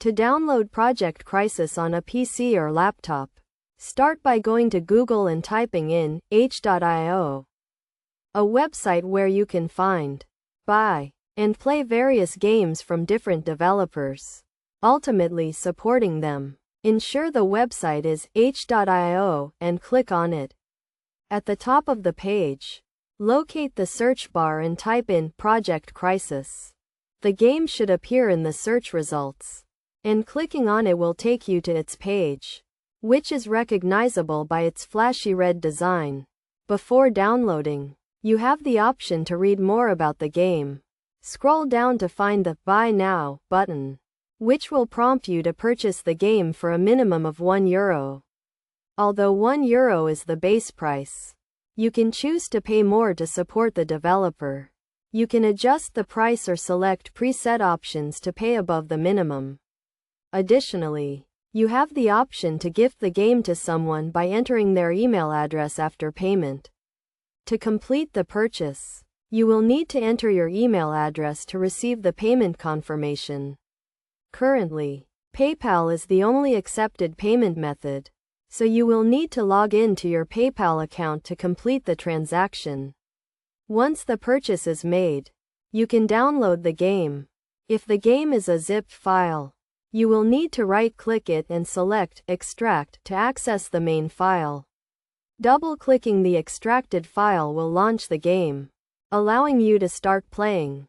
To download Project Crisis on a PC or laptop, start by going to Google and typing in itch.io, a website where you can find, buy, and play various games from different developers, ultimately supporting them. Ensure the website is itch.io and click on it. At the top of the page, locate the search bar and type in Project Crisis. The game should appear in the search results, and clicking on it will take you to its page, which is recognizable by its flashy red design. Before downloading, you have the option to read more about the game. Scroll down to find the Buy Now button, which will prompt you to purchase the game for a minimum of €1. Although €1 is the base price, you can choose to pay more to support the developer. You can adjust the price or select preset options to pay above the minimum. Additionally, you have the option to gift the game to someone by entering their email address after payment. To complete the purchase, you will need to enter your email address to receive the payment confirmation. Currently, PayPal is the only accepted payment method, so you will need to log in to your PayPal account to complete the transaction. Once the purchase is made, you can download the game. If the game is a zip file, you will need to right-click it and select Extract to access the main file. Double-clicking the extracted file will launch the game, allowing you to start playing.